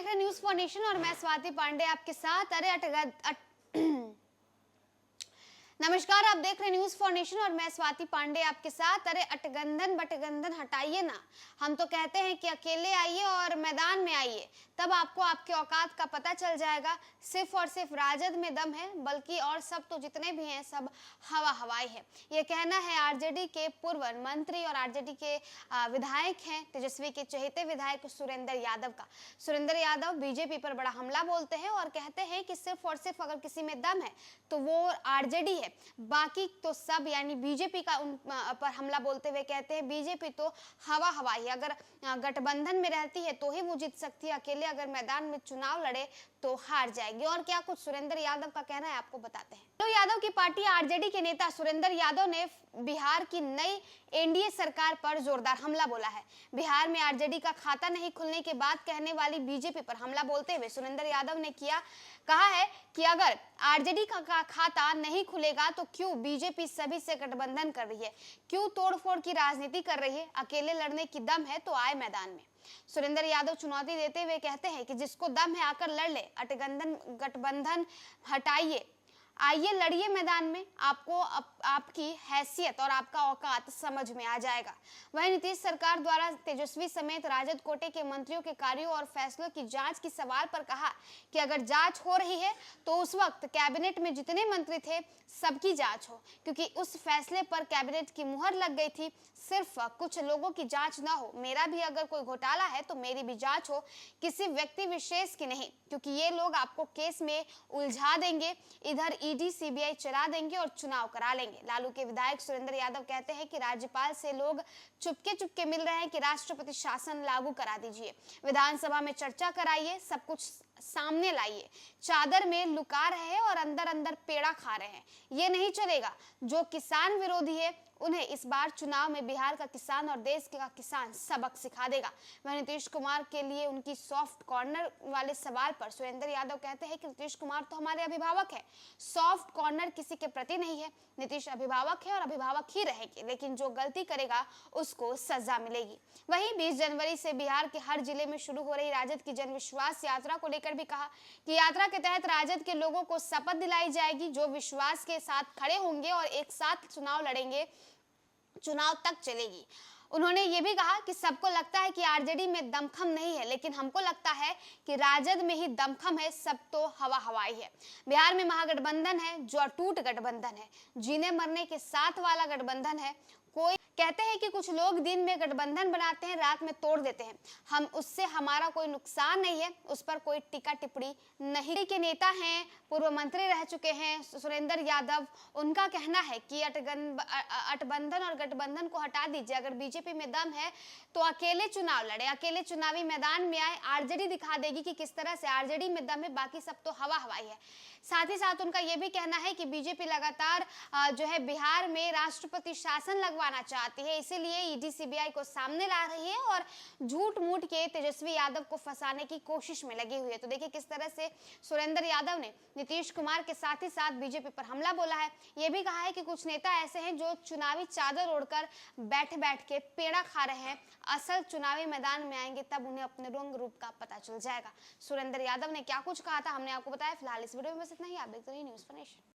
देख रहे हैं न्यूज फॉर नेशन और मैं स्वाति पांडे आपके साथ। नमस्कार, आप देख रहे हैं न्यूज फॉर नेशन और मैं स्वाति पांडे आपके साथ। अरे अटगंधन बटगंधन हटाइए ना। हम तो कहते हैं कि अकेले आइए और मैदान में आइए, तब आपको आपके औकात का पता चल जाएगा। सिर्फ और सिर्फ राजद में दम है, बल्कि और सब तो जितने भी हैं सब हवा हवाई है। ये कहना है आरजेडी के पूर्व मंत्री और आरजेडी के विधायक हैं तेजस्वी के चहेते विधायक सुरेंद्र यादव का। सुरेंद्र यादव बीजेपी पर बड़ा हमला बोलते हैं और कहते हैं कि सिर्फ और सिर्फ अगर किसी में दम है तो वो आरजेडी है, बाकी तो सब यानी बीजेपी का उन पर हमला बोलते हुए कहते हैं बीजेपी तो हवा हवाई है। अगर गठबंधन में रहती है तो ही वो जीत सकती है, अकेले अगर मैदान में चुनाव लड़े तो हार जाएगी। और क्या कुछ सुरेंद्र यादव का कहना है आपको बताते हैं। तो यादव की पार्टी आरजेडी के नेता सुरेंद्र यादव ने बिहार की नई एनडीए सरकार पर जोरदार हमला बोला है। बिहार में आरजेडी का खाता नहीं खुलने के बाद कहने वाली बीजेपी पर हमला बोलते हुए सुरेंद्र यादव ने कहा है कि अगर आरजेडी का खाता नहीं खुलेगा तो क्यों बीजेपी सभी से गठबंधन कर रही है, क्यों तोड़फोड़ की राजनीति कर रही है, अकेले लड़ने की दम है तो आए मैदान में। सुरेंद्र यादव चुनौती देते हुए कहते हैं कि जिसको दम है आकर लड़ ले, गठबंधन हटाइए, आइए लड़िए मैदान में, आपको आपकी हैसियत और आपका औकात समझ में आ जाएगा। वहीं नीतीश सरकार द्वारा तेजस्वी समेत राजद कोटे के मंत्रियों के कार्यों और फैसलों की जांच की सवाल पर कहा कि अगर जांच हो रही है तो उस वक्त कैबिनेट में जितने मंत्री थे सबकी जांच हो, क्योंकि उस फैसले पर कैबिनेट की मुहर लग गई थी। सिर्फ कुछ लोगों की जांच ना हो, मेरा भी अगर कोई घोटाला है तो मेरी भी जांच हो, किसी व्यक्ति विशेष की नहीं, क्योंकि ये लोग आपको केस में उलझा देंगे, इधर ईडी सीबीआई चला देंगे और चुनाव करा लेंगे। लालू के विधायक सुरेंद्र यादव कहते हैं कि राज्यपाल से लोग चुपके चुपके मिल रहे हैं कि राष्ट्रपति शासन लागू करा दीजिए, विधानसभा में चर्चा कराइए, सब कुछ सामने लाइए। चादर में लुका रहे हैं और अंदर अंदर पेड़ा खा रहे हैं, ये नहीं चलेगा। जो किसान विरोधी है उन्हें इस बार चुनाव में बिहार का किसान और देश का किसान सबक सिखा देगा। वह नीतीश कुमार के लिए उनकी सॉफ्ट कॉर्नर वाले सवाल पर सुरेंद्र यादव कहते हैं कि नीतीश कुमार तो हमारे अभिभावक है, सॉफ्ट कॉर्नर किसी के प्रति नहीं है। नीतीश अभिभावक है और अभिभावक ही रहेंगे, लेकिन जो गलती करेगा उसको सजा मिलेगी। वहीं 20 जनवरी से बिहार के हर जिले में शुरू हो रही राजद की जनविश्वास यात्रा को लेकर भी कहा कि यात्रा के तहत राजद के लोगों को शपथ दिलाई जाएगी, जो विश्वास के साथ खड़े होंगे और एक साथ चुनाव लड़ेंगे, चुनाव तक चलेगी। उन्होंने ये भी कहा कि सबको लगता है कि आरजेडी में दमखम नहीं है, लेकिन हमको लगता है कि राजद में ही दमखम है, सब तो हवा हवाई है। बिहार में महागठबंधन है जो अटूट गठबंधन है, जीने मरने के साथ वाला गठबंधन है। कोई कहते हैं कि कुछ लोग दिन में गठबंधन बनाते हैं, रात में तोड़ देते हैं, हम उससे हमारा कोई नुकसान नहीं है, उस पर कोई टिक्का टिप्पणी नहीं। के नेता हैं, पूर्व मंत्री रह चुके हैं सुरेंद्र यादव, उनका कहना है कि अटबंधन और गठबंधन को हटा दीजिए, अगर बीजेपी में दम है तो अकेले चुनाव लड़े, अकेले चुनावी मैदान में आए, आरजेडी दिखा देगी कि किस तरह से आरजेडी में दम है, बाकी सब तो हवा हवाई है। साथ ही साथ उनका यह भी कहना है कि बीजेपी लगातार जो है बिहार में राष्ट्रपति शासन लगवाना चाहती है, इसीलिए ईडी सीबीआई को सामने ला रही है और झूठ मूठ के तेजस्वी यादव को फंसाने की कोशिश में लगी हुई है। तो देखिए किस तरह से सुरेंद्र यादव ने नीतीश कुमार के साथ ही साथ बीजेपी पर हमला बोला है। यह भी कहा है कि कुछ नेता ऐसे हैं जो चुनावी चादर ओढ़कर बैठ के पेड़ा खा रहे हैं, असल चुनावी मैदान में आएंगे तब उन्हें अपने रंग रूप का पता चल जाएगा। सुरेंद्र यादव ने क्या कुछ कहा था हमने आपको बताया। फिलहाल इस वीडियो में बस इतना ही। आप देखते रहिए न्यूज़ फॉर नेशन।